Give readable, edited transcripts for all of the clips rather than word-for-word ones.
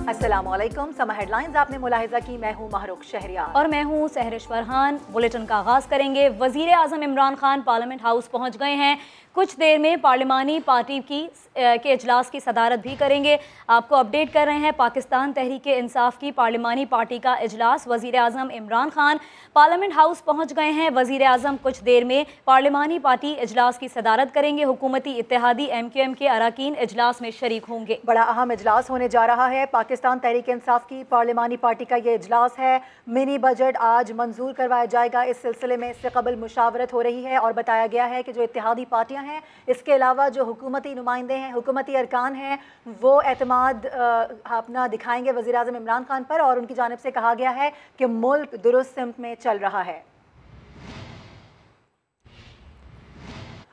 अस्सलामुअलैकुम। समा हेडलाइंस आपने मुलाहिजा की। मैं हूँ महरुख शहरियार और मैं हूँ सहरिश फरहान। बुलेटिन का आगाज करेंगे। वजीर आजम इमरान खान पार्लियामेंट हाउस पहुँच गए हैं। कुछ देर में पार्लिमानी पार्टी के इजलास की सदारत भी करेंगे। आपको अपडेट कर रहे हैं, पाकिस्तान तहरीक इंसाफ की पार्लिमानी पार्टी का इजलास वजीर आजम इमरान खान पार्लियामेंट हाउस पहुँच गए हैं। वजीर आजम कुछ देर में पार्लिमानी पार्टी इजलास की सदारत करेंगे। हुकूमती इत्तेहादी MQM के अरकान इजलास में शरीक होंगे। बड़ा अहम इजलास होने जा रहा है। पाकिस्तान तहरीक इंसाफ की पार्लिमानी पार्टी का ये इजलास है। मिनी बजट आज मंजूर करवाया जाएगा। इस सिलसिले में इससे कबल मुशावरत हो रही है और बताया गया है कि जो इत्तेहादी पार्टियां हैं, इसके अलावा जो हुकूमती नुमाइंदे हैं, हुकूमती अरकान हैं, वो एतमाद अपना दिखाएंगे वज़ीर आज़म इमरान खान पर और उनकी जानिब से कहा गया है कि मुल्क दुरुस्त सिमत में चल रहा है।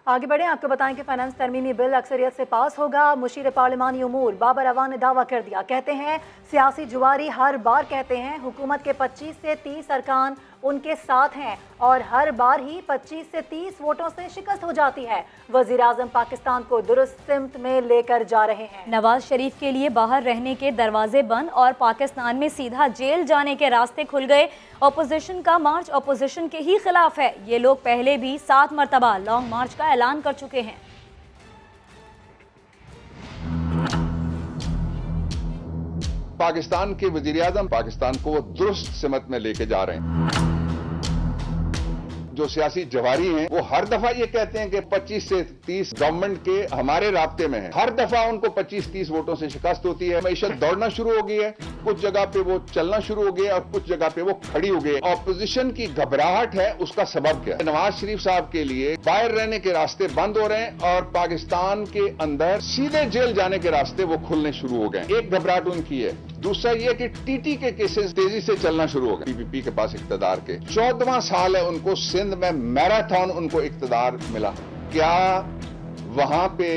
आगे बढ़े, आपको बताएं कि फाइनेंस तरमीमी बिल अक्सरियत से पास होगा। मुशीर पार्लिमानी उमूर बाबर अवान ने दावा कर दिया। कहते हैं सियासी जुआरी हर बार कहते हैं हुकूमत के 25 से 30 अरकान उनके साथ हैं और हर बार ही 25 से 30 वोटों से शिकस्त हो जाती है। वजीर आजम पाकिस्तान को दुरुस्त सिमत में लेकर जा रहे हैं। नवाज शरीफ के लिए बाहर रहने के दरवाजे बंद और पाकिस्तान में सीधा जेल जाने के रास्ते खुल गए। अपोजिशन का मार्च अपोजिशन के ही खिलाफ है। ये लोग पहले भी 7 मरतबा लॉन्ग मार्च का ऐलान कर चुके हैं। पाकिस्तान के वजीर आजम पाकिस्तान को दुरुस्त सिमत में लेके जा रहे हैं। जो सियासी जवारी हैं वो हर दफा ये कहते हैं कि 25 से 30 गवर्नमेंट के हमारे राब्ते में है। हर दफा उनको 25-30 वोटों से शिकस्त होती है। मईशत दौड़ना शुरू हो गई है, कुछ जगह पे वो चलना शुरू हो गया और कुछ जगह पे वो खड़ी हो गई। ऑपोजिशन की घबराहट है, उसका सबब क्या है? नवाज शरीफ साहब के लिए बाहर रहने के रास्ते बंद हो रहे हैं और पाकिस्तान के अंदर सीधे जेल जाने के रास्ते वो खुलने शुरू हो गए। एक घबराहट उनकी है। दूसरा ये कि TT के केसेस तेजी से चलना शुरू हो गए। PPP के पास इख्तिदार के 14वां साल है उनको। सिंध में मैराथन उनको इख्तिदार मिला। क्या वहां पे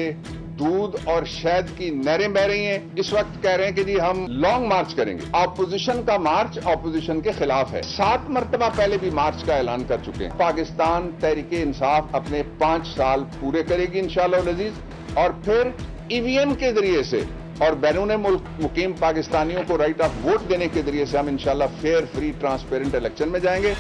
दूध और शहद की नहरें बह रही हैं? इस वक्त कह रहे हैं कि जी हम लॉन्ग मार्च करेंगे। ऑपोजिशन का मार्च ऑपोजिशन के खिलाफ है। 7 मरतबा पहले भी मार्च का ऐलान कर चुके हैं। पाकिस्तान तहरीक इंसाफ अपने 5 साल पूरे करेगी इंशाअल्लाह अज़ीज और फिर EVM के जरिए से और बैरून मुल्क मुकीम पाकिस्तानियों को राइट ऑफ वोट देने के जरिए से हम इंशाल्लाह फेयर, फ्री, ट्रांसपेरेंट इलेक्शन में जाएंगे।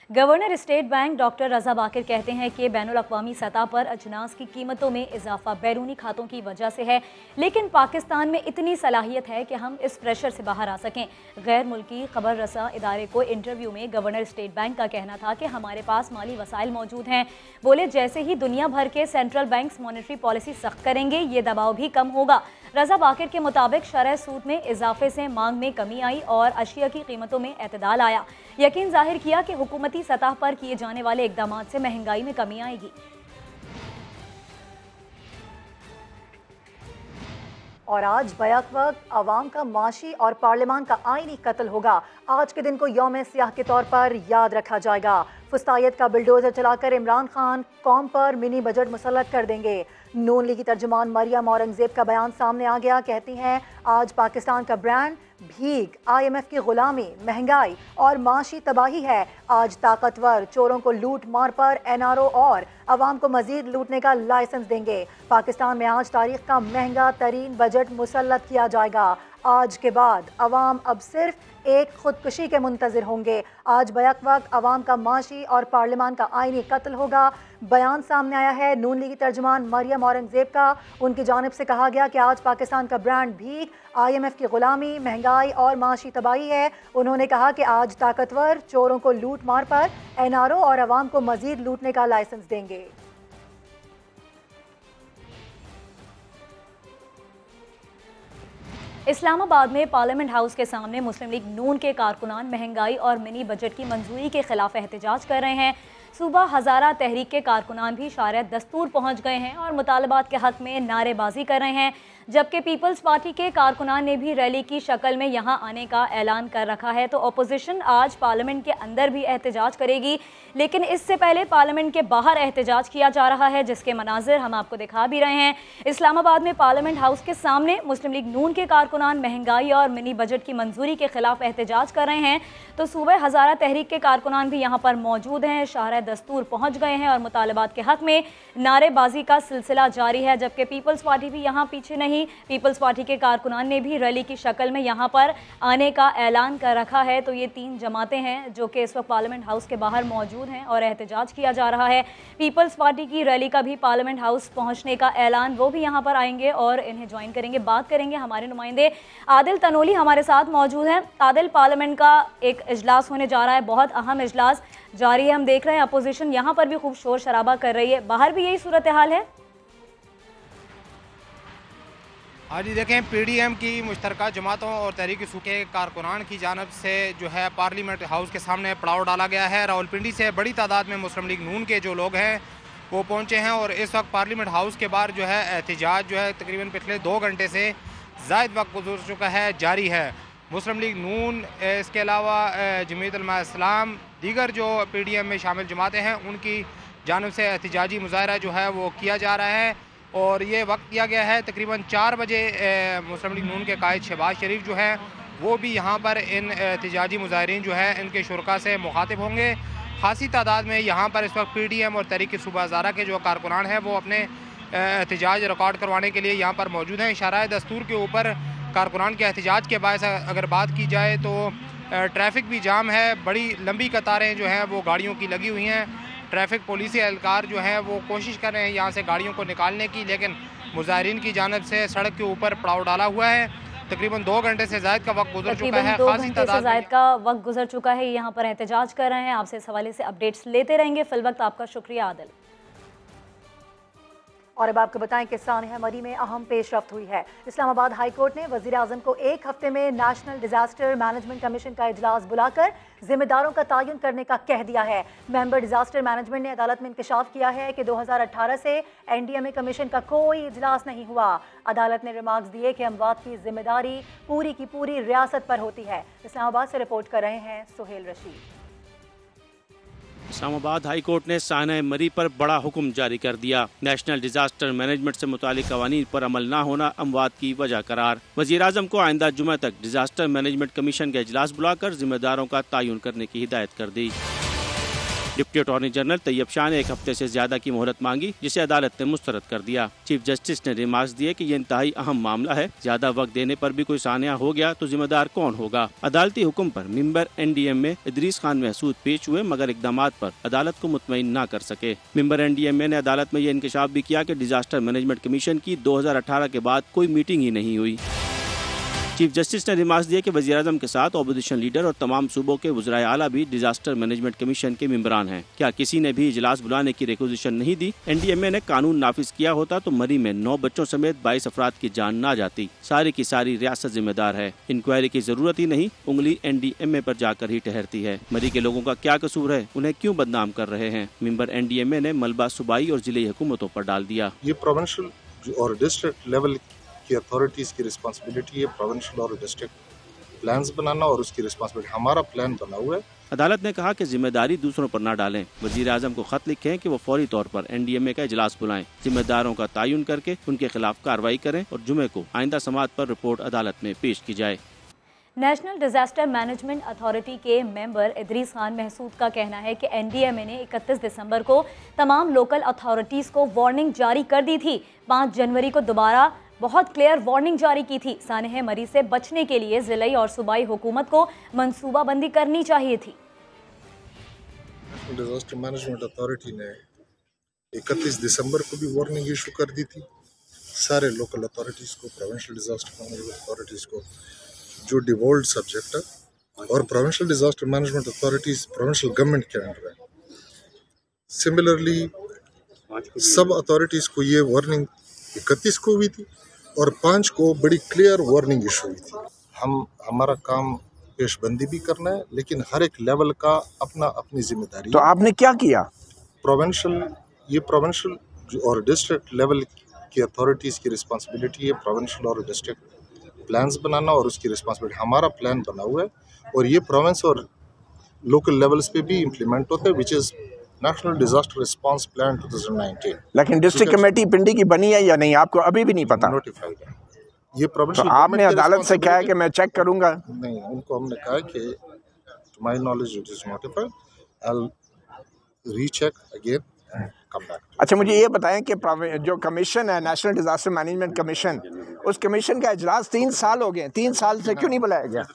गवर्नर स्टेट बैंक डॉक्टर रजा बाकिर कहते हैं कि बैनुल-अक़वामी सतह पर अजनास की कीमतों में इजाफा बैरूनी खातों की वजह से है, लेकिन पाकिस्तान में इतनी सलाहियत है कि हम इस प्रेशर से बाहर आ सकें। गैर मुल्की खबर रसा इदारे को इंटरव्यू में गवर्नर स्टेट बैंक का कहना था कि हमारे पास माली वसाइल मौजूद हैं। बोले जैसे ही दुनिया भर के सेंट्रल बैंक्स मॉनेटरी पॉलिसी सख्त करेंगे, ये दबाव भी कम होगा। रजा बाकिर के मुताबिक शरह सूद में इजाफे से मांग में कमी आई और अशिया की कीमतों में एतदाल आया। यकीन जाहिर किया कि हुकूमती सतह पर किए जाने वाले इकदाम से महंगाई में कमी आएगी। और आज बैक वक्त अवाम का माशी और पार्लियामान का आईनी कत्ल होगा। आज के दिन को यौम सियाह के तौर पर याद रखा जाएगा। फुस्तायत का बिल्डोजर चलाकर इमरान खान कौम पर मिनी बजट मुसल्लत कर देंगे। नून लीग की तर्जुमान मरियम औरंगजेब का बयान सामने आ गया। कहती हैं आज पाकिस्तान का ब्रांड भीख, IMF की गुलामी, महंगाई और माशी तबाही है। आज ताकतवर चोरों को लूट मार पर NRO और अवाम को मजीद लूटने का लाइसेंस देंगे। पाकिस्तान में आज तारीख का महंगा तरीन बजट मुसल्लत किया जाएगा। आज के बाद अवाम अब सिर्फ एक खुदकुशी के मुंतज़िर होंगे। आज बैक वक्त अवाम का माशी और पार्लियामान का आईनी कत्ल होगा। बयान सामने आया है नून लीग की तर्जुमान मरियम औरंगजेब का। उनकी जानिब से कहा गया कि आज पाकिस्तान का ब्रांड भीख, IMF की गुलामी, महंगाई और माशी तबाही है। उन्होंने कहा कि आज ताकतवर चोरों को लूट मार पर NRO और अवाम को मजीद लूटने का लाइसेंस देंगे। इस्लामाबाद में पार्लियामेंट हाउस के सामने मुस्लिम लीग नून के कारकुनान महंगाई और मिनी बजट की मंजूरी के खिलाफ एहतजाज कर रहे हैं। सूबा हज़ारा तहरीक के कारकुनान भी शारे दस्तूर पहुंच गए हैं और मुतालबात के हक में नारेबाजी कर रहे हैं, जबकि पीपल्स पार्टी के कारकुनान ने भी रैली की शक्ल में यहां आने का ऐलान कर रखा है। तो अपोजिशन आज पार्लियामेंट के अंदर भी एहतजाज करेगी, लेकिन इससे पहले पार्लियामेंट के बाहर एहतजाज किया जा रहा है, जिसके मनाजिर हम आपको दिखा भी रहे हैं। इस्लामाबाद में पार्लियामेंट हाउस के सामने मुस्लिम लीग नून के कारकुनान महंगाई और मिनी बजट की मंजूरी के खिलाफ एहतजाज कर रहे हैं। तो सूबा हज़ारा तहरीक के कारकुनान भी यहाँ पर मौजूद हैं। शाहरा दस्तूर पहुंच गए हैं और मुतालबात के हक में नारेबाजी का सिलसिला जारी है। जबकि पीपल्स पार्टी भी यहां पीछे नहीं, पीपल्स पार्टी के कारकुनान ने भी रैली की शक्ल में यहां पर आने का ऐलान कर रखा है। तो ये 3 जमातें हैं जो कि इस वक्त पार्लियामेंट हाउस के बाहर मौजूद हैं और एहतजाज किया जा रहा है। पीपल्स पार्टी की रैली का भी पार्लियामेंट हाउस पहुंचने का ऐलान, वो भी यहां पर आएंगे और इन्हें ज्वाइन करेंगे। बात करेंगे, हमारे नुमाइंदे आदिल तनोली हमारे साथ मौजूद हैं। आदिल, पार्लियामेंट का एक इजलास होने जा रहा है, बहुत अहम इजलास जारी है। हम देख रहे हैं अपोजिशन यहाँ पर भी खूब शोर शराबा कर रही है, बाहर भी यही सूरत हाल है। हाँ जी, देखें, पीडीएम की मुश्तरका जमातों और तहरीक सूखे कारकुनान की जानब से जो है पार्लियामेंट हाउस के सामने पड़ाव डाला गया है। रावलपिंडी से बड़ी तादाद में मुस्लिम लीग नून के जो लोग हैं वो पहुँचे हैं और इस वक्त पार्लियामेंट हाउस के बाहर जो है एहतजाज जो है तकरीबन पिछले 2 घंटे से ज़ायद वक्त गुजर चुका है, जारी है। मुस्लिम लीग नून, इसके अलावा जमीयत उलमा इस्लाम, दीगर जो पीडीएम में शामिल जमातें हैं उनकी जानब से एहतजाजी मुजाहरा जो है वो किया जा रहा है और ये वक्त दिया गया है तकरीबन 4 बजे। मुस्लिम लीग नून के कायद शहबाज शरीफ जो है वो भी यहाँ पर इन एहतजाजी मुजाहरीन जो है इनके शुरका से मुखातिब होंगे। खासी तादाद में यहाँ पर इस वक्त पीडीएम और तहरीक सूबा हज़ारा के जो कारकुनान हैं वो अपने एहतजाज रिकॉर्ड करवाने के लिए यहाँ पर मौजूद हैं। इशारा दस्तूर के ऊपर कारकुनान के एहतजाज के बायस अगर बात की जाए तो ट्रैफिक भी जाम है, बड़ी लंबी कतारें जो हैं वो गाड़ियों की लगी हुई हैं। ट्रैफिक पुलिस एहलकार जो हैं वो कोशिश कर रहे हैं यहाँ से गाड़ियों को निकालने की, लेकिन मुजाहरीन की जानब से सड़क के ऊपर पड़ाव डाला हुआ है। तकरीबन 2 घंटे से ज़ायद का वक्त गुजर चुका है, खासी तादाद ज़ायद का वक्त गुजर चुका है, यहाँ पर एहतजाज कर रहे हैं। आपसे इस हवाले से अपडेट्स लेते रहेंगे। फिल वक्त आपका शुक्रिया आदिल। और अब आपको बताएं कि सानिया मरी में अहम पेशरफ्त हुई है। इस्लामाबाद हाई कोर्ट ने वज़ीर आज़म को 1 हफ्ते में नेशनल डिजास्टर मैनेजमेंट कमीशन का इजलास बुलाकर जिम्मेदारों का तयन करने का कह दिया है। मेंबर डिजास्टर मैनेजमेंट ने अदालत में इंकशाफ किया है कि 2018 से एनडीएमए कमीशन का कोई इजलास नहीं हुआ। अदालत ने रिमार्क्स दिए कि अमवात की जिम्मेदारी पूरी की पूरी रियासत पर होती है। इस्लामाबाद से रिपोर्ट कर रहे हैं सुहेल रशीद। इस्लामाबाद हाई कोर्ट ने सानिया मरी पर बड़ा हुक्म जारी कर दिया। नेशनल डिजास्टर मैनेजमेंट से मुतालिक कवानीन पर अमल न होना अमवात की वजह करार। वज़ीर आज़म को आइंदा जुमे तक डिजास्टर मैनेजमेंट कमीशन का इजलास बुलाकर जिम्मेदारों का तयन करने की हिदायत कर दी। Deputy attorney general Tayyab Shah ने 1 हफ्ते से ज्यादा की मोहलत मांगी, जिसे अदालत ने मुस्तरद कर दिया। चीफ जस्टिस ने रिमार्क्स दिए कि ये इंतहाई अहम मामला है, ज्यादा वक्त देने पर भी कोई सानिया हो गया तो जिम्मेदार कौन होगा। अदालती हुक्म पर मेंबर एनडीएम में इदरीस खान महसूद पेश हुए, मगर इकदामात पर अदालत को मुतमईन न कर सके। मेंबर एनडीएम ने अदालत में ये इंकशाफ भी किया कि डिजास्टर मैनेजमेंट कमीशन की 2018 के बाद कोई मीटिंग ही नहीं हुई। चीफ जस्टिस ने रिमार्क्स दिया कि वज़ीर आज़म के साथ ऑपोजिशन लीडर और तमाम सूबों के वज़राए आला भी डिजास्टर मैनेजमेंट कमीशन के मेंबरान हैं। क्या किसी ने भी इजलास बुलाने की रिक्वेजिशन नहीं दी? एनडीएमए ने कानून नाफिज किया होता तो मरी में 9 बच्चों समेत 22 अफराद की जान ना जाती। सारी की सारी रियासत जिम्मेदार है, इंक्वायरी की जरूरत ही नहीं, उंगली एनडीएमए पर जाकर ही ठहरती है। मरी के लोगों का क्या कसूर है, उन्हें क्यों बदनाम कर रहे हैं? मेंबर एनडीएमए ने मलबा सूबाई और जिले हुकूमतों पर डाल दिया। ये प्रोविंशियल और डिस्ट्रिक्ट लेवल की अथॉरिटीज़ की रिस्पांसिबिलिटी है प्रोविंशियल और डिस्ट्रिक्ट प्लान्स बनाना, और उसकी रिस्पांसिबिलिटी हमारा प्लान बना हुआ है। अदालत ने कहा कि जिम्मेदारी दूसरों पर न डालें। वज़ीर आज़म को खत लिखें कि वो फौरी तौर पर एनडीएमए का इजलास बुलाएं, जिम्मेदारों का तयन करके उनके खिलाफ कार्रवाई करें और जुमे को आइंदा समाअत पर रिपोर्ट अदालत में पेश की जाए। नेशनल डिजास्टर मैनेजमेंट अथॉरिटी के मेंबर इदरीस खान महसूद का कहना है कि एनडीएमए ने 31 दिसंबर को तमाम लोकल अथॉरिटीज़ को वार्निंग जारी कर दी थी। 5 जनवरी को दोबारा बहुत क्लियर वार्निंग जारी की थी। सानिया मरी से बचने के लिए ज़िलाई और सूबाई हुकूमत को मंसूबाबंदी करनी चाहिए थी। डिजास्टर मैनेजमेंट अथॉरिटी ने 31 दिसंबर को भी वार्निंग इशू कर दी थी सारे लोकल अथॉरिटीज़ को, प्रोविंशियल डिजास्टर मैनेजमेंट अथॉरिटीज़ को, जो डिवॉल्व सब्जेक्ट है, और provincial disaster management authorities provincial government के अंडर है। सिमिलरली सब अथॉरिटीज़ को ये वार्निंग 31 को हुई थी और 5 को बड़ी क्लियर वार्निंग इशू हुई थी। हमारा काम पेशबंदी भी करना है, लेकिन हर एक लेवल का अपनी जिम्मेदारी। तो आपने क्या किया? प्रोविंशियल और डिस्ट्रिक्ट लेवल की अथॉरिटीज़ की रिस्पांसिबिलिटी है प्रोविंशियल और डिस्ट्रिक्ट प्लान्स बनाना, और उसकी रिस्पांसिबिलिटी हमारा प्लान बना हुआ है, और ये प्रोविंस और लोकल लेवल्स पे भी इम्प्लीमेंट होता है, which is national disaster response plan 2019। लेकिन डिस्ट्रिक्ट कमेटी पिंडी की बनी है या नहीं, आपको अभी भी नहीं पता? नोटिफाइड है ये प्रोविंशियल। तो आपने अदालत से कहा है कि मैं चेक करूंगा? नहीं, उनको हमने कहा कि to my knowledge it is notified. Recheck again, come back. अच्छा, मुझे ये बताएं कि जो कमीशन है, नेशनल डिजास्टर मैनेजमेंट कमीशन, उस कमीशन का इजलास 3 साल हो गए, 3 साल से क्यों नहीं बुलाया गया?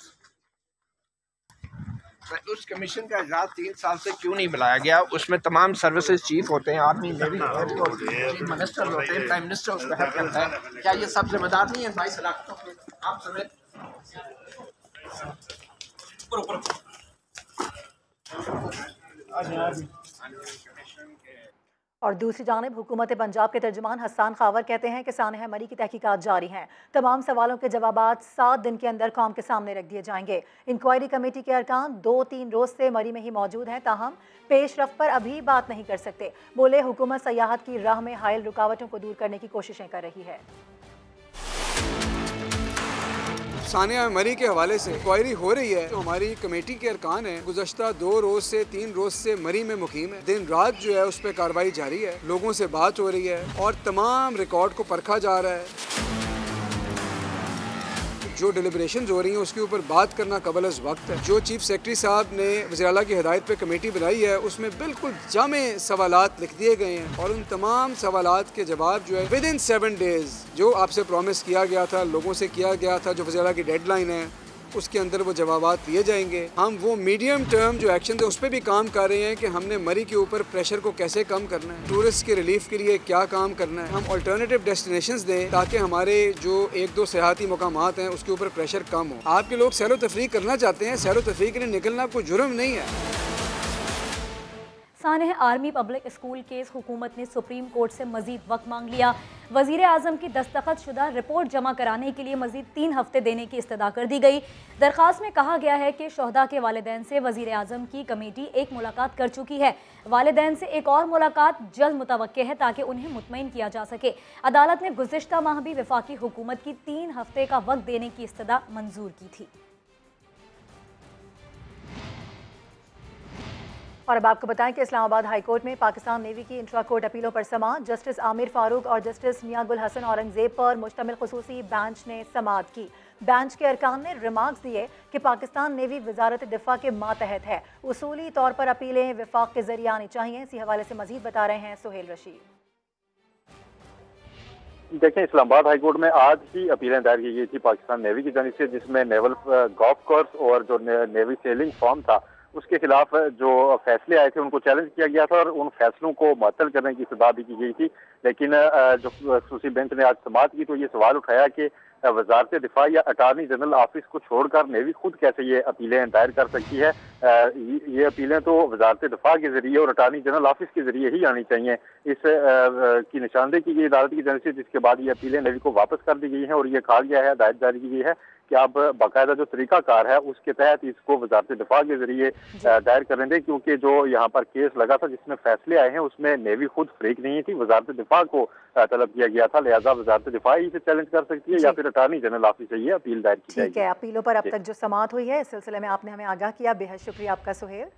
उस कमीशन का इजलास 3 साल से क्यों नहीं बुलाया गया? उसमें तमाम सर्विसेज चीफ होते हैं, आर्मी, नेवी, चीफ मिनिस्टर होते हैं, प्राइम मिनिस्टर उसका हेड करता है। क्या ये सब जिम्मेदार नहीं है भाई सलाखतों के? आप समेत और दूसरी जानिब हुकूमत पंजाब के तर्जुमान हसन खावर कहते हैं कि सानह मरी की तहकीकात जारी हैं। तमाम सवालों के जवाबात 7 दिन के अंदर कौम के सामने रख दिए जाएंगे। इंक्वायरी कमेटी के अरकान 2-3 रोज से मरी में ही मौजूद हैं, ताहम पेशरफ पर अभी बात नहीं कर सकते। बोले हुकूमत सयाहत की राह में हायल रुकावटों को दूर करने की कोशिशें कर रही है। सानिया मरी के हवाले से इंक्वायरी हो रही है। तो हमारी कमेटी के अरकान है, गुज़श्ता 2 रोज से 3 रोज से मरी में मुकीम है। दिन रात जो है उस पर कार्रवाई जारी है, लोगों से बात हो रही है और तमाम रिकॉर्ड को परखा जा रहा है। जो डिलिब्रेशंस हो रही हैं उसके ऊपर बात करना कबल अज़ वक्त है। जो चीफ सेक्रेटरी साहब ने वज़ीर आला की हिदायत पे कमेटी बनाई है उसमें बिल्कुल जामे सवालात लिख दिए गए हैं और उन तमाम सवालात के जवाब जो है विदिन 7 डेज जो आपसे प्रॉमिस किया गया था, लोगों से किया गया था, जो वज़ीर आला की डेडलाइन है उसके अंदर वो जवाबात दिए जाएंगे। हम वो मीडियम टर्म जो एक्शन है उस पर भी काम कर रहे हैं कि हमने मरी के ऊपर प्रेशर को कैसे कम करना है, टूरिस्ट के रिलीफ के लिए क्या काम करना है, हम अल्टरनेटिव डेस्टिनेशंस दें ताकि हमारे जो 1-2 सयाहती मकामात हैं उसके ऊपर प्रेशर कम हो। आपके लोग सैर व तफरीह करना चाहते हैं, सैर व तफरीह के लिए निकलना कोई जुर्म नहीं है। सानह आर्मी पब्लिक स्कूल केस हुकूमत ने सुप्रीम कोर्ट से मजीद वक्त मांग लिया। वजीर आजम की दस्तखत शुदा रिपोर्ट जमा कराने के लिए मजीद 3 हफ्ते देने की इस्तदा कर दी गई। दरख्वास्त में कहा गया है कि शोहदा के वालिदैन से वजीर आजम की कमेटी एक मुलाकात कर चुकी है। वालिदैन से एक और मुलाकात जल्द मुतवक्के है ताकि उन्हें मुतमईन किया जा सके। अदालत ने गुज़िश्ता माह भी वफाकी हुकूमत की 3 हफ्ते का वक्त देने की इस्तदा मंजूर की थी। और अब आपको बताएं कि इस्लामाबाद हाई कोर्ट में पाकिस्तान नेवी की इंट्रा कोर्ट अपीलों पर समाअत। जस्टिस आमिर फारूक और जस्टिस मियां गुल हसन औरंगजेब पर मुश्तमिल खुसूसी बेंच ने समाअत की। बेंच के अरकान ने रिमार्क्स दिए कि पाकिस्तान नेवी वजारत दिफा के मातहत है, उसूली तौर पर अपीलें विफाक के जरिए आनी चाहिए। इसी हवाले से मजीद बता रहे हैं सुहेल रशीद। देखें, इस्लामाबाद हाई कोर्ट में आज ही अपीलें दायर की गई थी पाकिस्तान नेवी की जानिब से, जिसमें नेवल गोल्फ कोर्स और जो नेवी सेलिंग फॉर्म था उसके खिलाफ जो फैसले आए थे उनको चैलेंज किया गया था और उन फैसलों को मुअत्तल करने की इस्तदा भी की गई थी। लेकिन जो खुसूसी बेंच ने आज समाअत की तो ये सवाल उठाया कि वजारत दिफा या अटार्नी जनरल ऑफिस को छोड़कर नेवी खुद कैसे ये अपीलें दायर कर सकती है। ये अपीलें तो वजारत दिफा के जरिए और अटार्नी जनरल ऑफिस के जरिए ही आनी चाहिए। इस की निशानदेही की गई अदालत की जानिब से, जिसके बाद ये अपीलें नेवी को वापस कर दी गई हैं और ये कहा गया है, हिदायत जारी की गई है कि आप बाकायदा जो तरीकाकार है उसके तहत इसको वजारत दिफा के जरिए दायर करें दें, क्योंकि जो यहाँ पर केस लगा था जिसमें फैसले आए हैं उसमें नेवी खुद फरीक नहीं थी, वजारत दिफा को तलब किया गया था। लिहाजा वजारत दिफा ही इसे चैलेंज कर सकती है या फिर अटार्नी जनरल ऑफिस से ये अपील दायर की जाएगी। ठीक है, अपीलों पर अब तक जो समाअत हुई है इस सिलसिले में आपने हमें आगाह किया, बेहद शुक्रिया आपका सुहेल।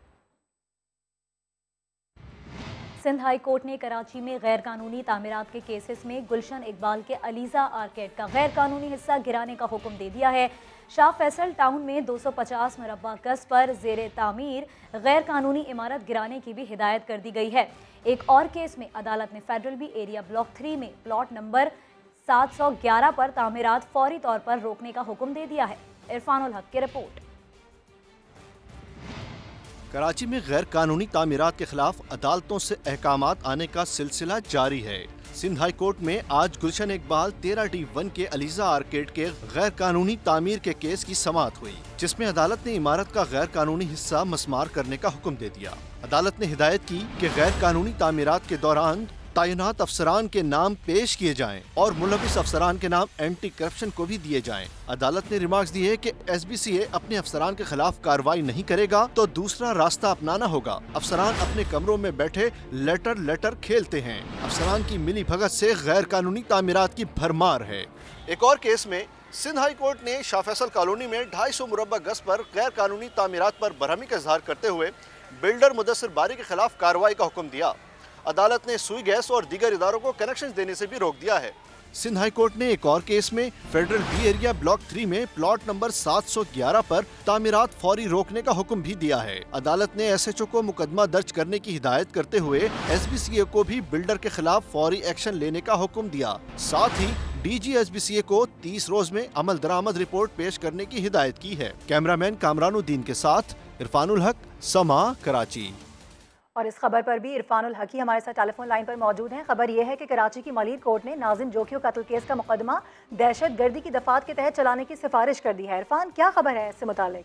सिंध हाई कोर्ट ने कराची में गैर कानूनी तामीरात के केसेस में गुलशन इकबाल के अलीजा आर्केड का गैर कानूनी हिस्सा गिराने का हुक्म दे दिया है। शाह फैसल टाउन में 250 मुरब्बा गज पर जेर तामीर गैर कानूनी इमारत गिराने की भी हिदायत कर दी गई है। एक और केस में अदालत ने फेडरल बी एरिया ब्लॉक 3 में प्लॉट नंबर 711 पर तामीरात फौरी तौर पर रोकने का हुक्म दे दिया है। इरफानुल हक की रिपोर्ट। कराची में गैर कानूनी तामीरात के खिलाफ अदालतों से अहकामात आने का सिलसिला जारी है। सिंध हाई कोर्ट में आज गुलशन इकबाल 13D1 के अलीजा आर्केड के गैर कानूनी तामीर के केस की समाअत हुई, जिसमें अदालत ने इमारत का गैर कानूनी हिस्सा मस्मार करने का हुक्म दे दिया। अदालत ने हिदायत की कि गैर कानूनी तामीरात के दौरान तैनात अफसरान के नाम पेश किए जाएं और मुलविस अफसरान के नाम एंटी करप्शन को भी दिए जाएं। अदालत ने रिमार्क्स दिए कि SBCA अपने अफसरान के खिलाफ कार्रवाई नहीं करेगा तो दूसरा रास्ता अपनाना होगा। अफसरान अपने कमरों में बैठे लेटर खेलते हैं। अफसरान की मिली भगत से गैर कानूनी तामीरात की भरमार है। एक और केस में सिंध हाई कोर्ट ने शाह फैसल कॉलोनी में 250 मुरब्बा गज पर गैर कानूनी तामीरात पर बरहमी का इजहार करते हुए बिल्डर मुदस्सिर बारी के खिलाफ कार्रवाई का हुक्म दिया। अदालत ने सुई गैस और दीगर इदारों को कनेक्शन देने से भी रोक दिया है। सिंध हाई कोर्ट ने एक और केस में फेडरल बी एरिया ब्लॉक 3 में प्लॉट नंबर 711 पर तामीरात फौरी रोकने का हुक्म भी दिया है। अदालत ने SHO को मुकदमा दर्ज करने की हिदायत करते हुए SBCA को भी बिल्डर के खिलाफ फौरी एक्शन लेने का हुक्म दिया। साथ ही DG SBCA को 30 रोज में अमल दरामद रिपोर्ट पेश करने की हिदायत की है। कैमरामैन कामरानुद्दीन के साथ इरफानुल हक, समा, कराची। और इस खबर पर भी इरफानुल हकी हमारे साथ टेलीफोन लाइन पर मौजूद हैं। खबर यह है कि कराची की मलीर कोर्ट ने नाज़िम जोखियों कत्ल केस का मुकदमा दहशत गर्दी की दफात के तहत चलाने की सिफारिश कर दी है। इरफान, क्या खबर है इससे मुतालिक?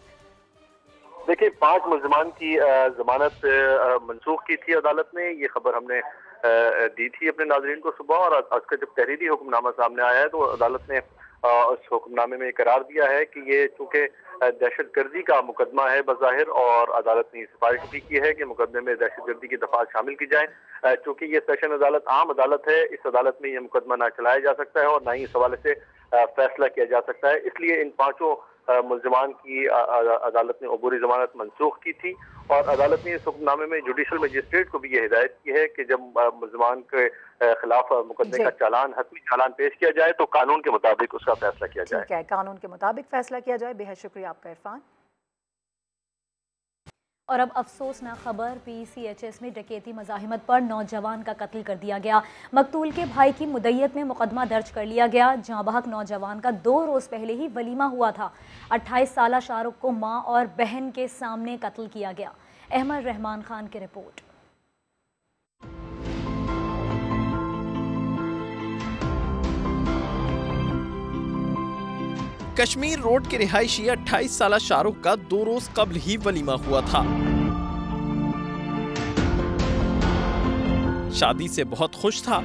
देखिए, 5 मुल्ज़िमान की जमानत मनसूख की थी अदालत ने। ये खबर हमने दी थी अपने नाज़रीन को सुबह, और उसका जब तहरीरी हुक्मनामा सामने आया है तो अदालत ने उस हुक्मनामे में करार दिया है कि ये चूँकि दहशत गर्दी का मुकदमा है बज़ाहिर, और अदालत ने सिफारिश भी की है कि मुकदमे में दहशत गर्दी की दफात शामिल की जाए। चूँकि ये सेशन अदालत आम अदालत है, इस अदालत में ये मुकदमा ना चलाया जा सकता है और ना ही इस हवाले से फैसला किया जा सकता है। इसलिए इन 5 मुल्ज़िमान की अदालत ने अबूरी जमानत मनसूख की थी, और अदालत ने इस हुक्मनामे में जुडिशल मजिस्ट्रेट को भी ये हिदायत की है कि जब मुल्ज़िमान के खिलाफ मुकदमे का चालान, हतमी चालान पेश किया जाए तो कानून के मुताबिक उसका फैसला किया जाए। ठीक है, कानून के मुताबिक फैसला किया जाए। बेहद शुक्रिया आपका इरफान। और अब अफसोसनाक खबर, PCHS में डकैती मज़ाहिमत पर नौजवान का कत्ल कर दिया गया। मकतूल के भाई की मुद्दइयत में मुकदमा दर्ज कर लिया गया। जाँ बहक नौजवान का 2 रोज़ पहले ही वलीमा हुआ था। 28 साला शाहरुख को माँ और बहन के सामने कत्ल किया गया। अहमद रहमान खान की रिपोर्ट। कश्मीर रोड के रिहायशी 28 साला शाहरुख का 2 रोज कबल ही वलीमा हुआ था। शादी से बहुत खुश था।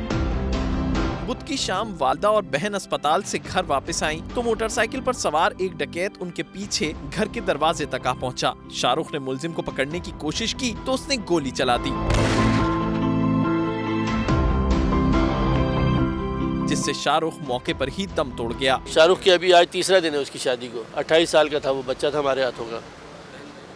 बुध की शाम वालदा और बहन अस्पताल से घर वापस आईं तो मोटरसाइकिल पर सवार एक डकैत उनके पीछे घर के दरवाजे तक आ पहुंचा। शाहरुख ने मुलजिम को पकड़ने की कोशिश की तो उसने गोली चला दी, जिससे शाहरुख मौके पर ही दम तोड़ गया। शाहरुख की अभी आज 3रा दिन है उसकी शादी को। 28 साल का था वो, बच्चा था हमारे हाथों का।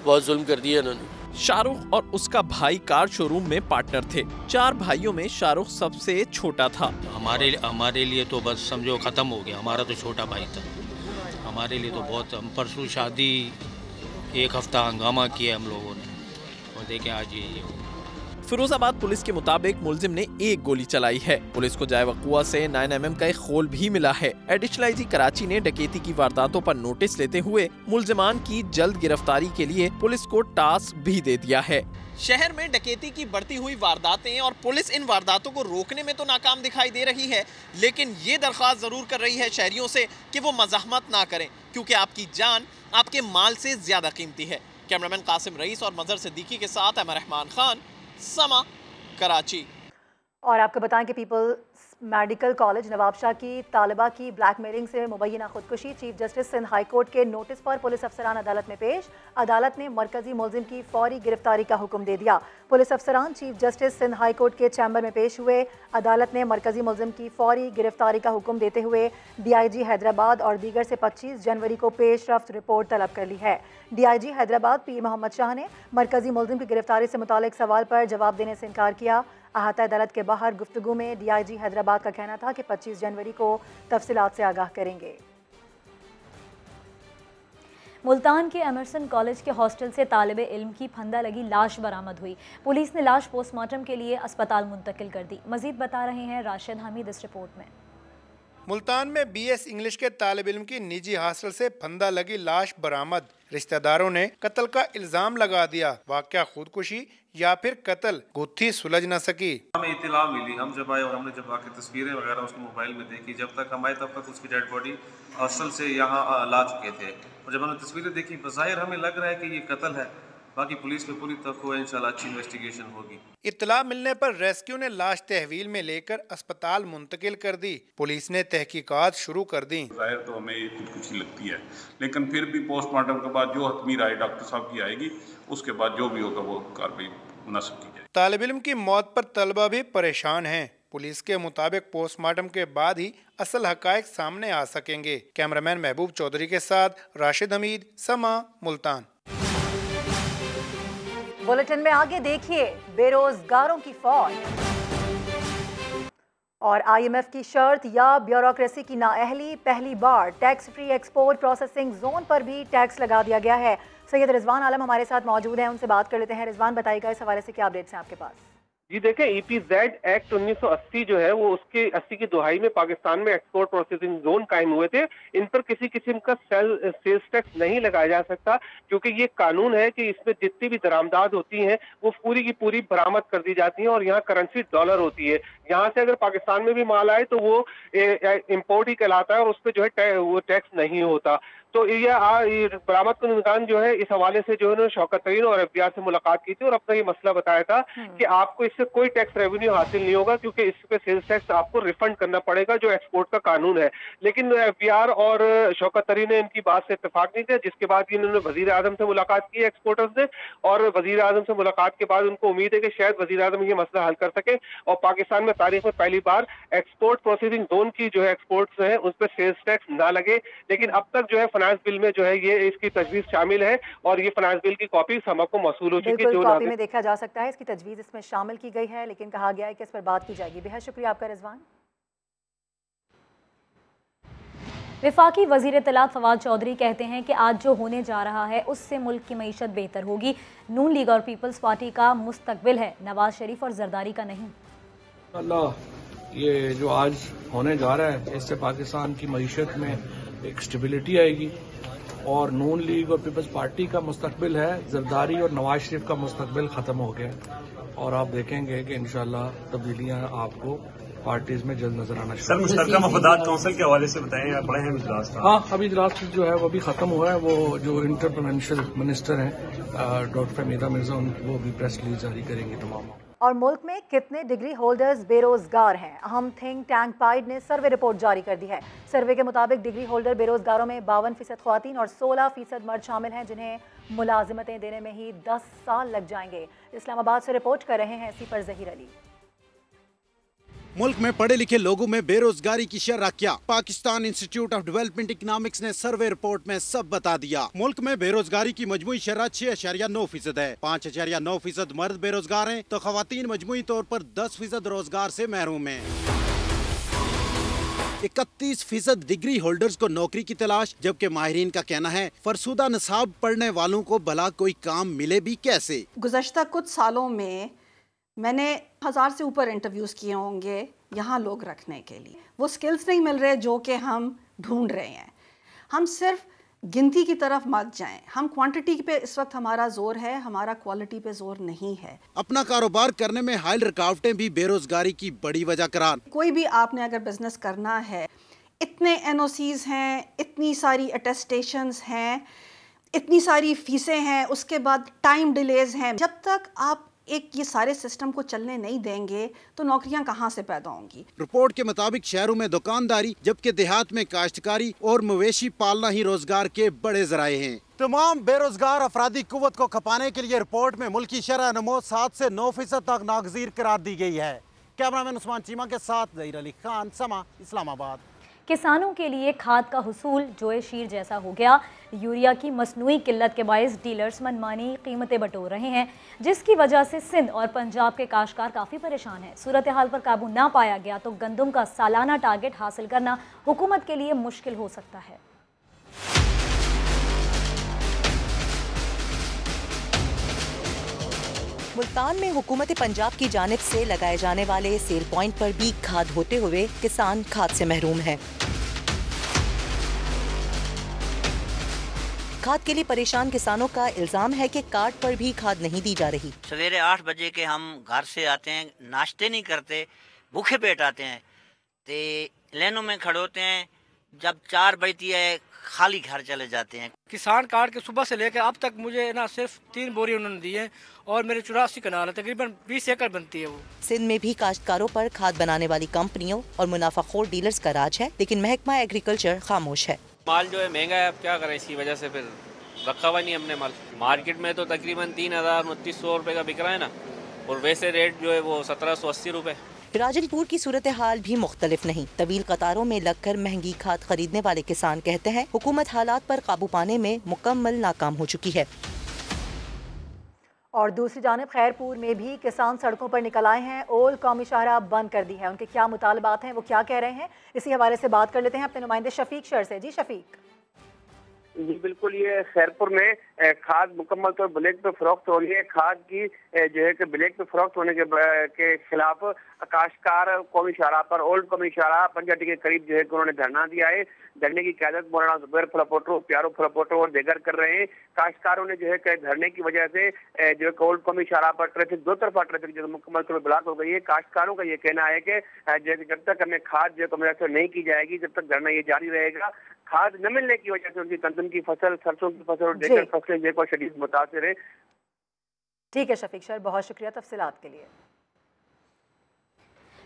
बहुत जुल्म कर दिया इन्होंने। शाहरुख और उसका भाई कार शोरूम में पार्टनर थे। 4 भाइयों में शाहरुख सबसे छोटा था। हमारे लिए तो बस समझो खत्म हो गया। हमारा तो छोटा भाई था, हमारे लिए तो बहुत। हम परसों शादी, 1 हफ्ता हंगामा किया हम लोगों ने, और देखें आज ये। फिरोजाबाद पुलिस के मुताबिक मुलजिम ने 1 गोली चलाई है। पुलिस को जाए वक़ुआ से 9mm का एक खोल भी मिला है। एडिशनल IG कराची ने डकैती की वारदातों पर नोटिस लेते हुए मुलजिमान की जल्द गिरफ्तारी के लिए पुलिस को टास्क भी दे दिया है। शहर में डकैती की बढ़ती हुई वारदातें और पुलिस इन वारदातों को रोकने में तो नाकाम दिखाई दे रही है, लेकिन ये दरख्वास्त जरूर कर रही है शहरियों से कि वो मज़ाहमत ना करें, क्योंकि आपकी जान आपके माल से ज्यादा कीमती है। कैमरामैन कासिम रईस और मजहर सिद्दीकी के साथ अहमद रहमान खान, समा, कराची। और आपको बताएं कि पीपल्स मेडिकल कॉलेज नवाबशाह की तालिबा की ब्लैकमेलिंग से मुबैना खुदकुशी chief justice Sindh high court के नोटिस पर पुलिस अफसरान अदालत में पेश। अदालत ने मरकजी मुलजिम की फौरी गिरफ्तारी का हुक्म दे दिया। पुलिस अफसरान chief justice Sindh high court के चैम्बर में पेश हुए। अदालत ने मरकजी मुलजिम की फौरी गिरफ्तारी का हुक्म देते हुए DIG हैदराबाद और दीगर से 25 जनवरी को पेशरफ्त रिपोर्ट तलब कर ली है। DIG हैदराबाद पीर मोहम्मद शाह ने मरकजी मुलजिम की गिरफ्तारी से मुतालिक सवाल पर जवाब देने से इनकार किया। अहाता अदालत के बाहर गुफ्तगू में DIG हैदराबाद का कहना था कि 25 जनवरी को तफसीलात से आगाह करेंगे। मुल्तान के एमरसन कॉलेज के हॉस्टल से तालिबे इल्म की फंदा लगी लाश बरामद हुई। पुलिस ने लाश पोस्टमार्टम के लिए अस्पताल मुंतकिल कर दी। मजीद बता रहे हैं राशिद हमीद इस रिपोर्ट में। मुल्तान में BS इंग्लिश के तालिब इल्म की निजी हॉस्टल से फंदा लगी लाश बरामद। रिश्तेदारों ने कत्ल का इल्जाम लगा दिया। वाकया खुदकुशी या फिर कत्ल, गुत्थी सुलझ न सकी। हमें इत्तला मिली, हम जब आए और हमने जब आके तस्वीरें वगैरह उसके मोबाइल में देखी, जब तक हम आए तब तक उसकी डेड बॉडी हॉस्टल से यहाँ ला चुके थे। और जब हमने तस्वीरें देखी, बज़ाहिर हमें लग रहा है कि ये कत्ल है। बाकी पुलिस पे पूरी तक हुआ, इंशाल्लाह अच्छी इन्वेस्टिगेशन होगी। इत्तला मिलने पर रेस्क्यू ने लाश तहवील में लेकर अस्पताल मुंतकिल कर दी। पुलिस ने तहकीकात शुरू कर दी। जाहिर तो हमें ये खुदकुशी लगती है, लेकिन फिर भी पोस्टमार्टम के बाद जो हतमी राय डॉक्टर साहब की आएगी, उसके बाद जो भी होगा वो कार्रवाई मुनासिब की जाए। तालिब इल्म की मौत पर तलबा भी परेशान हैं। पुलिस के मुताबिक पोस्टमार्टम के बाद ही असल हकायक सामने आ सकेंगे। कैमरामैन महबूब चौधरी के साथ राशिद हमीद, समा, मुल्तान। बुलेटिन में आगे देखिए, बेरोजगारों की फौज। और IMF की शर्त या ब्यूरोक्रेसी की नाअहली, पहली बार tax free export processing zone पर भी टैक्स लगा दिया गया है। सैयद रिजवान आलम हमारे साथ मौजूद हैं, उनसे बात कर लेते हैं। रिजवान, बताइएगा इस हवाले से क्या अपडेट्स हैं आपके पास? जी देखें, EPZ एक्ट 1980 जो है वो उसके 80 की दुहाई में पाकिस्तान में एक्सपोर्ट प्रोसेसिंग जोन कायम हुए थे। इन पर किसी किस्म का सेल्स टैक्स नहीं लगाया जा सकता, क्योंकि ये कानून है कि इसमें जितनी भी दरामदाद होती हैं वो पूरी की पूरी बरामद कर दी जाती हैं और यहाँ करेंसी डॉलर होती है। यहाँ से अगर पाकिस्तान में भी माल आए तो वो इम्पोर्ट ही कहलाता है और उस पर जो है वो टैक्स नहीं होता। तो ये बरामद कुनंदगान जो है इस हवाले से जो है शौकत तरीन और FBR से मुलाकात की थी और अपना ये मसला बताया था कि आपको इससे कोई टैक्स रेवेन्यू हासिल नहीं होगा, क्योंकि इस पे सेल्स टैक्स आपको रिफंड करना पड़ेगा जो एक्सपोर्ट का कानून है। लेकिन FBR और शौकत तरीन ने इनकी बात से इत्तेफाक नहीं किया, जिसके बाद इन्होंने वजीर आजम से मुलाकात की एक्सपोर्टर्स ने, और वजीर आजम से मुलाकात के बाद उनको उम्मीद है कि शायद वजीर आजम ये मसला हल कर सके और पाकिस्तान में तारीख में पहली बार एक्सपोर्ट प्रोसेसिंग जोन की जो है एक्सपोर्ट्स हैं उस पर सेल्स टैक्स ना लगे। लेकिन अब तक जो है फाइनेंस बिल में जो है ये इसकी तजवीज शामिल है और ये फाइनेंस बिल की कॉपी सबको मौसूल हो चुकी है। जो कॉपी में देखा जा सकता है, इसकी तजवीज इसमें शामिल की गई है, लेकिन कहा गया है कि इस पर बात की जाएगी। बेहद शुक्रिया आपका रिजवान। वफाकी वजीर इत्तलात फवाद चौधरी कहते हैं कि आज जो होने जा रहा है उससे मुल्क की मईशत बेहतर होगी। नून लीग और पीपल्स पार्टी का मुस्तकबिल है, नवाज शरीफ और जरदारी का नहीं। अल्लाह, ये जो आज होने जा रहा है इससे पाकिस्तान की मईशत में एक स्टेबिलिटी आएगी और नून लीग और पीपल्स पार्टी का मुस्तकबिल है, जरदारी और नवाज शरीफ का मुस्तकबिल खत्म हो गया और आप देखेंगे कि इंशाल्लाह तब्दीलियां आपको पार्टीज में जल्द नजर आना। सर, मुश्तरका मफादात काउंसिल के हवाले से बताएं, बड़े हैं इजलास? हाँ, अभी इजलास जो है वो भी खत्म हुआ है। वो जो इंटरप्रेन्योरशिप मिनिस्टर हैं डॉक्टर फहमीदा मिर्जा, वो भी प्रेस रिलीज जारी करेंगे तमाम। और मुल्क में कितने डिग्री होल्डर्स बेरोजगार हैं? अहम थिंक टैंक पाइड ने सर्वे रिपोर्ट जारी कर दी है। सर्वे के मुताबिक डिग्री होल्डर बेरोजगारों में 52% ख्वातीन और 16% मर्द शामिल हैं, जिन्हें मुलाजिमतें देने में ही 10 साल लग जाएंगे। इस्लामाबाद से रिपोर्ट कर रहे हैं सिफर जहीर अली। मुल्क में पढ़े लिखे लोगों में बेरोजगारी की शरह क्या? Pakistan institute of development economics ने सर्वे रिपोर्ट में सब बता दिया। मुल्क में बेरोजगारी की मजमूई शरह 6.9% है। 5.9% मर्द बेरोजगार हैं तो खवातीन मजमूई तौर पर 10% रोजगार से महरूम हैं। 31% डिग्री होल्डर्स को नौकरी की तलाश, जबकि माहिरीन का कहना है फरसुदा निसाब पढ़ने वालों को भला कोई काम मिले भी कैसे। गुज़श्ता कुछ सालों में मैंने 1000 से ऊपर इंटरव्यूज़ किए होंगे यहाँ लोग रखने के लिए। वो स्किल्स नहीं मिल रहे जो कि हम ढूंढ रहे हैं। हम सिर्फ गिनती की तरफ मत जाएं, हम क्वांटिटी पे इस वक्त हमारा जोर है, हमारा क्वालिटी पे जोर नहीं है। अपना कारोबार करने में हाल रुकावटें भी बेरोजगारी की बड़ी वजह करार। कोई भी आपने अगर बिजनेस करना है, इतने NOCs हैं, इतनी सारी अटेस्टेशंस हैं, इतनी सारी फीसें हैं, उसके बाद टाइम डिलेज हैं। जब तक आप एक ये सारे सिस्टम को चलने नहीं देंगे तो नौकरियां कहां से पैदा होंगी। रिपोर्ट के मुताबिक शहरों में दुकानदारी, जबकि देहात में काश्तकारी और मवेशी पालना ही रोजगार के बड़े जराए हैं। तमाम बेरोजगार अफरादी कुव्वत को खपाने के लिए रिपोर्ट में मुल्की शरह नमो 7 से 9% तक नागजीर करार दी गई है। कैमरामैन उस्मान चीमा के साथ जहीर अली खान, समा, इस्लामाबाद। किसानों के लिए खाद का हुसूल जोए शीर जैसा हो गया। यूरिया की मसनूई किल्लत के बायस डीलर्स मनमानी कीमतें बटोर रहे हैं, जिसकी वजह से सिंध और पंजाब के काश्तकार काफ़ी परेशान हैं। सूरत हाल पर काबू ना पाया गया तो गंदम का सालाना टारगेट हासिल करना हुकूमत के लिए मुश्किल हो सकता है। मुल्तान में हुकूमत पंजाब की जानिब से लगाए जाने वाले सेल पॉइंट पर भी खाद होते हुए किसान खाद से महरूम हैं। खाद के लिए परेशान किसानों का इल्जाम है कि कार्ड पर भी खाद नहीं दी जा रही। सवेरे 8 बजे के हम घर से आते हैं, नाश्ते नहीं करते, भूखे पेट आते हैं, तो लाइनों में खड़े होते हैं। जब 4 बजती है खाली घर चले जाते हैं। किसान कार्ड के सुबह से लेकर अब तक मुझे ना सिर्फ 3 बोरी उन्होंने दी है और मेरे 84 कनाल है, तकरीबन 20 एकड़ बनती है वो। सिंध में भी काश्तकारों पर खाद बनाने वाली कंपनियों और मुनाफाखोर डीलर्स का राज है, लेकिन महकमा एग्रीकल्चर खामोश है। माल जो है महंगा है, अब क्या करें, इसी वजह से फिर रखा हुआ नहीं हमने माल। मार्केट में तो तकरीबन 3000-2900 रुपये का बिक रहा है ना, और वैसे रेट जो है वो 1780 रुपये। राजनपुर की सूरत हाल भी मुख्तलिफ नहीं। तवील कतारों में लगकर महंगी खाद खरीदने वाले किसान कहते हैं हुकूमत हालात पर काबू पाने में मुकम्मल नाकाम हो चुकी है। और दूसरी जानिब खैरपुर में भी किसान सड़कों पर निकल आए हैं। ओल्ड कौमी शाहराह बंद कर दी है। उनके क्या मुतालबात हैं, वो क्या कह रहे हैं, इसी हवाले से बात कर लेते हैं अपने नुमाइंदे शफीक शर से। जी शफीक। जी बिल्कुल, ये खैरपुर में खाद मुकम्मल तौर ब्लैक पे फरोख्त हो रही है। खाद की जो है कि ब्लैक पे फरोख्त होने के खिलाफ काश्तकार कौमी शाहराह पर ओल्ड कौमी शाहराह पंजाटी के करीब जो है कि उन्होंने धरना दिया है। धरने की क़यादत मौलाना जुबैर फलापोटो, प्यारो फलापोटो और दीगर कर रहे हैं। काश्तकारों ने जो है कि धरने की वजह से जो है ओल्ड कौमी शाहराह पर ट्रैफिक दो तरफा ट्रैफिक जो मुकम्मल तौर पर ब्लॉक हो गई है। काश्तकारों का ये कहना है कि जब तक हमें खाद जो मुयसर नहीं की जाएगी, जब तक धरना ये जारी रहेगा। खाद न मिलने की वजह से उनकी कंदम की फसल, सरसों की फसल और दीगर फसलें जो है शदीद मुतासिर है। ठीक है शफीक सर, बहुत शुक्रिया तफसीलात के लिए।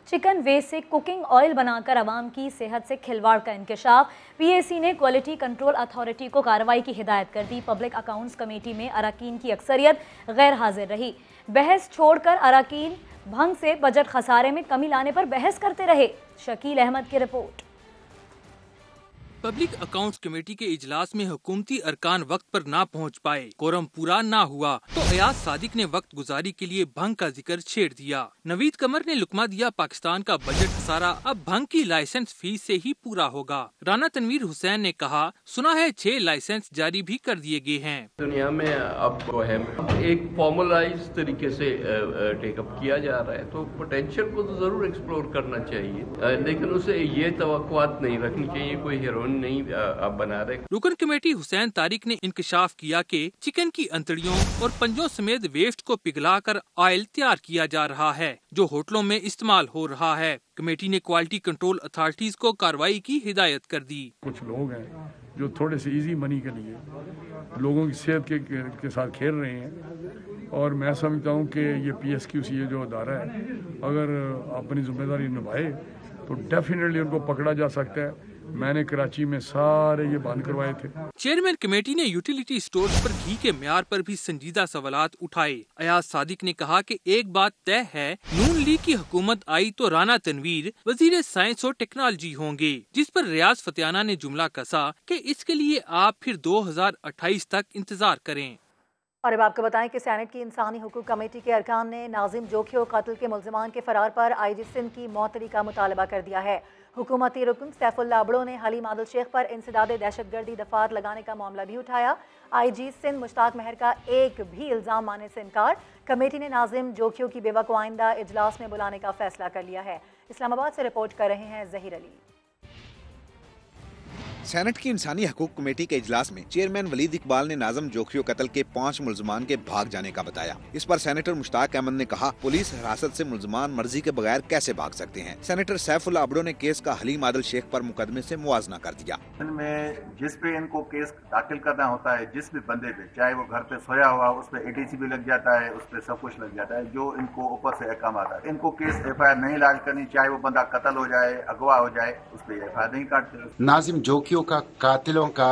चिकन वेस्ट से कुकिंग ऑयल बनाकर आवाम की सेहत से खिलवाड़ का इंकशाफ। पीएसी ने क्वालिटी कंट्रोल अथॉरिटी को कार्रवाई की हिदायत कर दी। पब्लिक अकाउंट्स कमेटी में अरकान की अक्सरियत गैर हाजिर रही। बहस छोड़कर अरकान भंग से बजट खसारे में कमी लाने पर बहस करते रहे। शकील अहमद की रिपोर्ट। पब्लिक अकाउंट्स कमेटी के इजलास में हुकूमती अरकान वक्त पर ना पहुंच पाए, कोरम पूरा ना हुआ तो अयाज सादिक ने वक्त गुजारी के लिए भंग का जिक्र छेड़ दिया। नवीद कमर ने लुकमा दिया, पाकिस्तान का बजट खसारा अब भंग की लाइसेंस फीस से ही पूरा होगा। राना तनवीर हुसैन ने कहा, सुना है 6 लाइसेंस जारी भी कर दिए गए हैं। दुनिया में अब जो है एक फॉर्मलाइज तरीके से टेकअप किया जा रहा है, तो पोटेंशियल को तो जरूर एक्सप्लोर करना चाहिए, लेकिन उसे ये तवक्कुआत नहीं रखनी चाहिए कोई हीरोइन नहीं बना रहे। रुकन कमेटी हुसैन तारिक ने इंकशाफ किया कि चिकन की अंतड़ियों और पंजों समेत वेस्ट को पिघलाकर ऑयल तैयार किया जा रहा है, जो होटलों में इस्तेमाल हो रहा है। कमेटी ने क्वालिटी कंट्रोल अथॉरिटीज को कार्रवाई की हिदायत कर दी। कुछ लोग हैं जो थोड़े से इजी मनी के लिए लोगों की सेहत के साथ खेल रहे हैं, और मैं समझता हूँ कि ये PSQC जो अदारा है अगर अपनी जिम्मेदारी निभाए तो डेफिनेटली उनको पकड़ा जा सकता है। मैंने कराची में सारे ये बंद करवाए थे। चेयरमैन कमेटी ने यूटिलिटी स्टोर्स पर घी के म्यार पर भी संजीदा सवालात उठाए। अयाज सादिक ने कहा कि एक बात तय है, नून लीग की हुकूमत आई तो राना तनवीर वजीर साइंस और टेक्नोलॉजी होंगे, जिस पर रियाज फतियाना ने जुमला कसा कि इसके लिए आप फिर 2028 तक इंतजार करें। और अब आपको बताएं कि सेनेट की इंसानी हुकूक कमेटी के अरकान ने नाजिम जोखियो कत्ल के मुल्जिमान के फरार पर IG सिंध की मौतरी का मुतालबा कर दिया है। हुकूमती रुकन सैफुल्लाह अबड़ो ने हलीम आदिल शेख पर इंसदादे दहशतगर्दी दफात लगाने का मामला भी उठाया। IG सिंध मुश्ताक महर का एक भी इल्ज़ाम मानने से इनकार। कमेटी ने नाजिम जोखियो की बेवा को आइंदा इजलास में बुलाने का फैसला कर लिया है। इस्लामाबाद से रिपोर्ट कर रहे हैं जहीर अली। सेनेट की इंसानी हकूक कमेटी के इजलास में चेयरमैन वलीद इकबाल ने नाज़िम जोखियो कत्ल के 5 मुल्जिमान के भाग जाने का बताया। इस पर सेनेटर मुश्ताक अहमद ने कहा, पुलिस हिरासत से मुल्जिमान मर्जी के बगैर कैसे भाग सकते हैं। सेनेटर सैफुल्लाह अबड़ो ने केस का हलीम आदिल शेख पर मुकदमे से मुआजना कर दिया। इनमें जिस पे इनको केस दाखिल करना होता है, जिस भी बंदे पे, चाहे वो घर पे सोया हुआ उस पे ATC भी लग जाता है, उस पे सब कुछ लग जाता है, जो इनको ऊपर से अहकाम आता है। इनको केस FIR नहीं लाज करनी, चाहे वो बंदा कत्ल हो जाए, अगवा हो जाए, उस पे FIR नहीं काटते। नाजिम जोखियो का कातिलों का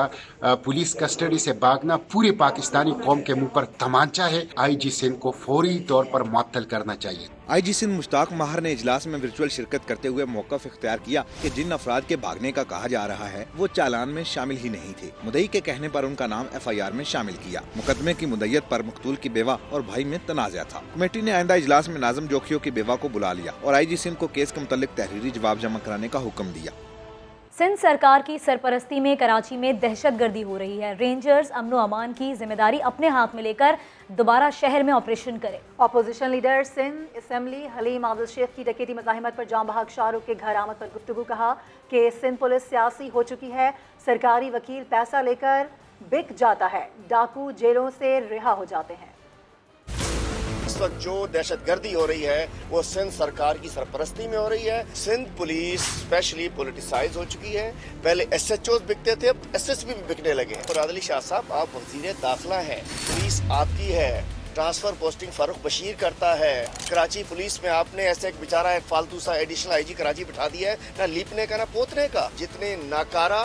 पुलिस कस्टडी से भागना पूरे पाकिस्तानी कौम के मुंह पर तमांचा है। IG सिंध को फौरी तौर पर मुअत्तल करना चाहिए। IG सिंध मुश्ताक महर ने इजलास में वर्चुअल शिरकत करते हुए मौक़िफ़ इख्तियार किया कि जिन अफराद के भागने का कहा जा रहा है वो चालान में शामिल ही नहीं थे। मुद्दई के कहने पर उनका नाम FIR में शामिल किया। मुकदमे की मुद्दत पर मकतूल की बेवा और भाई में तनाज़ा था। कमेटी ने आइंदा इजलास में नाज़िम जोखियो की बेवा को बुला लिया और IG सिंध को केस के मुतालिक तहरीरी जवाब जमा कराने का हुक्म दिया। सिंध सरकार की सरपरस्ती में कराची में दहशतगर्दी हो रही है। रेंजर्स अमनो अमान की जिम्मेदारी अपने हाथ में लेकर दोबारा शहर में ऑपरेशन करें। Opposition leader Sindh assembly Haleem Adil Sheikh की डकैती मज़ाहिमत पर जाम बहक शाहरुख के घर आमद पर गुफ्तगू। कहा कि सिंध पुलिस सियासी हो चुकी है, सरकारी वकील पैसा लेकर बिक जाता है, डाकू जेलों से रिहा हो जाते हैं। इस वक्त जो दहशतगर्दी हो रही है वो सिंध सरकार की सरपरस्ती में हो रही है। सिंध पुलिस स्पेशली पॉलिटिसाइज हो चुकी है। पहले SHOs बिकते थे, अब SSP भी बिकने लगे। और आदिल शाह साहब, आप वजीर दाखिला हैं, पुलिस आपकी है, ट्रांसफर पोस्टिंग फारूक बशीर करता है। कराची पुलिस में आपने ऐसे एक बेचारा एक फालतू सा एडिशनल IG कराची बिठा दिया है, ना लीपने का ना पोतने का। जितने नाकारा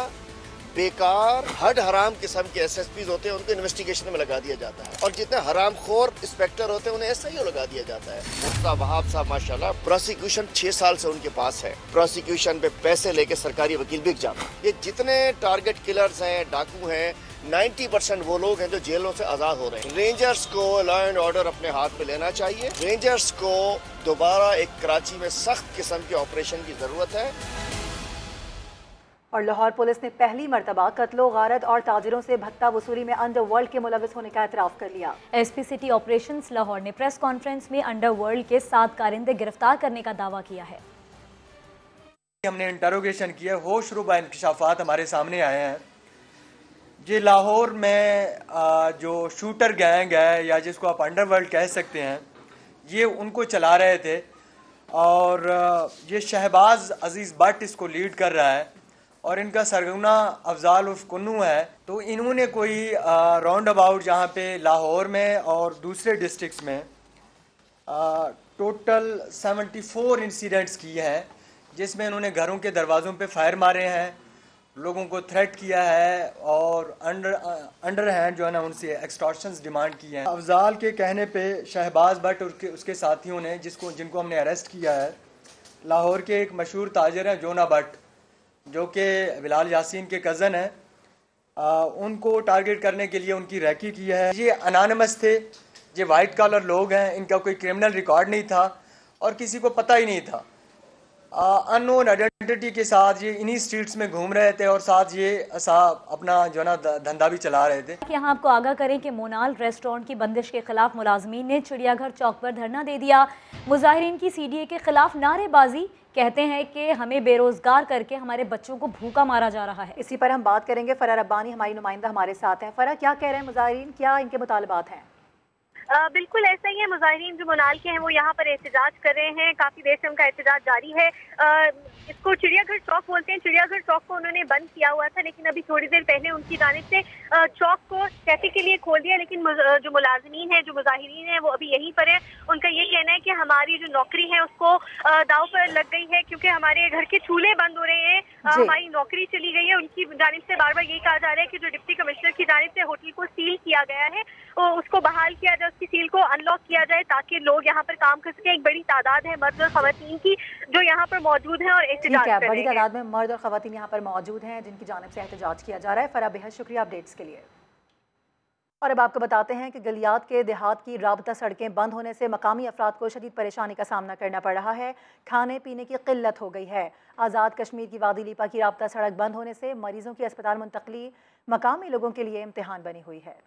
बेकार हड हराम किस्म के SSPs होते हैं उनको इन्वेस्टिगेशन में लगा दिया जाता है, और जितने हराम खोर इंस्पेक्टर होते हैं उन्हें SIO लगा दिया जाता है। मुफ्ता वहाब साहब माशाल्लाह प्रोसिक्यूशन 6 साल से उनके पास है, प्रोसिक्यूशन पे पैसे लेके सरकारी वकील बिक जाते हैं। ये जितने टारगेट किलर्स हैं, डाकू हैं, 90% वो लोग हैं जो जेलों से आज़ाद हो रहे हैं। रेंजर्स को लॉ एंड ऑर्डर अपने हाथ में लेना चाहिए। रेंजर्स को दोबारा एक कराची में सख्त किस्म के ऑपरेशन की ज़रूरत है। और लाहौर पुलिस ने पहली मरतबा कत्लो गारत और ताजिरों से भत्ता वसूली में अंडरवर्ल्ड के मुलविस होने का एतराफ़ कर लिया। एसपी सिटी ऑपरेशंस लाहौर ने प्रेस कॉन्फ्रेंस में अंडरवर्ल्ड के 7 कारिंदे गिरफ्तार करने का दावा किया है। हमने इंटरोगेशन किया, होशरुबा इंकशाफात हमारे सामने आए हैं। ये लाहौर में जो शूटर गैंग है या जिसको आप अंडरवर्ल्ड कह सकते हैं, ये उनको चला रहे थे और ये शहबाज अजीज़ भट्ट इसको लीड कर रहा है और इनका सरगना अफजाल उर्फ कुन्नू है। तो इन्होंने कोई राउंड अबाउट जहाँ पे लाहौर में और दूसरे डिस्ट्रिक्ट्स में टोटल 74 इंसिडेंट्स किए हैं, जिसमें इन्होंने घरों के दरवाज़ों पे फायर मारे हैं, लोगों को थ्रेट किया है और अंडर हैंड जो है ना उनसे एक्सटॉर्शंस डिमांड की हैं। अफजाल के कहने पे शहबाज भट्ट और उसके साथियों ने जिनको हमने अरेस्ट किया है, लाहौर के एक मशहूर ताजर हैं जोना भट्ट, जो कि बिलाल यासीन के कज़न हैं, उनको टारगेट करने के लिए उनकी रैकी की है। ये अनानिमस थे, ये वाइट कॉलर लोग हैं, इनका कोई क्रिमिनल रिकॉर्ड नहीं था और किसी को पता ही नहीं था। अननोन आइडेंटिटी के साथ ये इन्हीं स्ट्रीट्स में घूम रहे थे और साथ ये अपना जो ना धंधा भी चला रहे थे। यहाँ आपको आगाह करें कि मोनाल रेस्टोरेंट की बंदिश के खिलाफ मुलाजमीन ने चिड़ियाघर चौक पर धरना दे दिया। मुजाहिरीन की CDA के खिलाफ नारेबाजी, कहते हैं कि हमें बेरोजगार करके हमारे बच्चों को भूखा मारा जा रहा है। इसी पर हम बात करेंगे। फरा रब्बानी हमारी नुमाइंदा हमारे साथ हैं। फरा, क्या कह रहे हैं मुजाहिरीन, क्या इनके मुतालबात हैं? बिल्कुल ऐसा ही है। मुजाहिरीन जो मोनाल के हैं वो यहाँ पर एहतजाज कर रहे हैं, काफ़ी देर से उनका एहतजाज जारी है। इसको चिड़ियाघर चौक बोलते हैं। चिड़ियाघर चौक को उन्होंने बंद किया हुआ था, लेकिन अभी थोड़ी देर पहले उनकी जानिब से चौक को कैफे के लिए खोल दिया। लेकिन जो मुलाजमीन है, जो मुजाहिरीन है, वो अभी यहीं पर है। उनका ये कहना है कि हमारी जो नौकरी है उसको दाव पर लग गई है, क्योंकि हमारे घर के चूल्हे बंद हो रहे हैं, हमारी नौकरी चली गई है। उनकी जानिब से बार बार यही कहा जा रहा है कि जो डिप्टी कमिश्नर की जानिब से होटल को सील किया गया है उसको बहाल किया जाए, उसकी सील को अनलॉक किया जाए ताकि लोग यहाँ पर काम कर सके। एक बड़ी तादाद है मर्द और खवातीन की जो यहाँ पर मौजूद हैं और एहतजाज कर रहे हैं। बड़ी तादाद में मर्द और खवातीन यहाँ पर मौजूद हैं जिनकी जानिब से एहतजाज किया जा रहा है। फरा, बेहद शुक्रिया अपडेट्स के लिए। और अब आपको बताते हैं कि गलियात के देहात की राबता सड़कें बंद होने से मकामी अफराद को शदीद परेशानी का सामना करना पड़ रहा है। खाने पीने की किल्लत हो गई है। आज़ाद कश्मीर की वादी लीपा की राबता सड़क बंद होने से मरीजों की अस्पताल मुंतकली मकामी लोगों के लिए इम्तिहान बनी हुई है।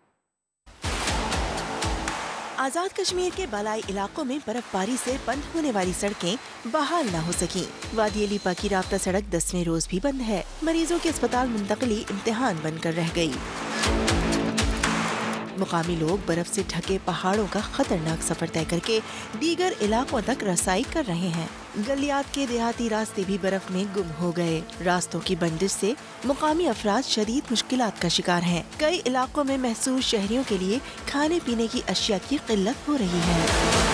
आज़ाद कश्मीर के बालाई इलाकों में बर्फबारी से बंद होने वाली सड़कें बहाल न हो सकी। वादी लीपा की राब्ता सड़क 10वें रोज भी बंद है। मरीजों की अस्पताल मुंतकली इम्तिहान बनकर रह गई। मुकामी लोग बर्फ से ढके पहाड़ों का खतरनाक सफर तय करके दीगर इलाकों तक रसाई कर रहे हैं। गलियात के देहाती रास्ते भी बर्फ में गुम हो गए। रास्तों की बंदिश से मुकामी अफराद शदीद मुश्किलात का शिकार हैं। कई इलाकों में महसूस शहरियों के लिए खाने पीने की अशिया की किल्लत हो रही है।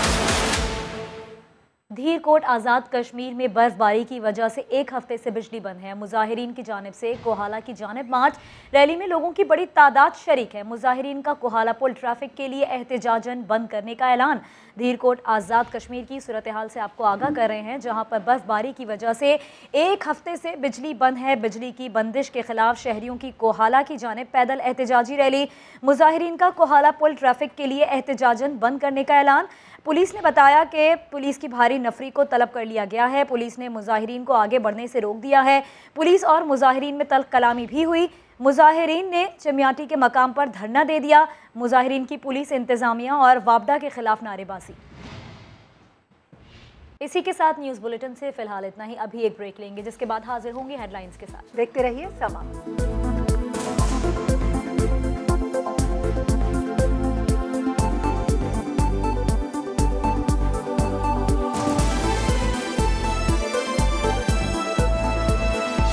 धीरकोट आज़ाद कश्मीर में बर्फबारी की वजह से एक हफ्ते से बिजली बंद है। मुजाहिरीन की जानिब से कोहाला की जानिब मार्च रैली में लोगों की बड़ी तादाद शरीक है। मुजाहिरीन का कोहाला पुल ट्रैफिक के लिए एहतजाजन बंद करने का ऐलान। धीरकोट आज़ाद कश्मीर की सूरत हाल से आपको आगाह कर रहे हैं, जहां पर बर्फबारी की वजह से एक हफ्ते से बिजली बंद है। बिजली की बंदिश के खिलाफ शहरियों की कोहाला की जानिब पैदल एहतजाजी रैली। मुजाहिरीन का कोहाला पुल ट्रैफिक के लिए एहतजाजन बंद करने का ऐलान। पुलिस ने बताया कि पुलिस की भारी नफरी को तलब कर लिया गया है। पुलिस ने मुजाहिरीन को आगे बढ़ने से रोक दिया है। पुलिस और मुजाहिरीन में तल्ख कलामी भी हुई। मुजाहिरीन ने चमियाटी के मकाम पर धरना दे दिया। मुजाहिरीन की पुलिस, इंतजामिया और वापडा के खिलाफ नारेबाजी। इसी के साथ न्यूज़ बुलेटिन से फिलहाल इतना ही। अभी एक ब्रेक लेंगे, जिसके बाद हाजिर होंगे हेडलाइंस के साथ। देखते रहिए समा।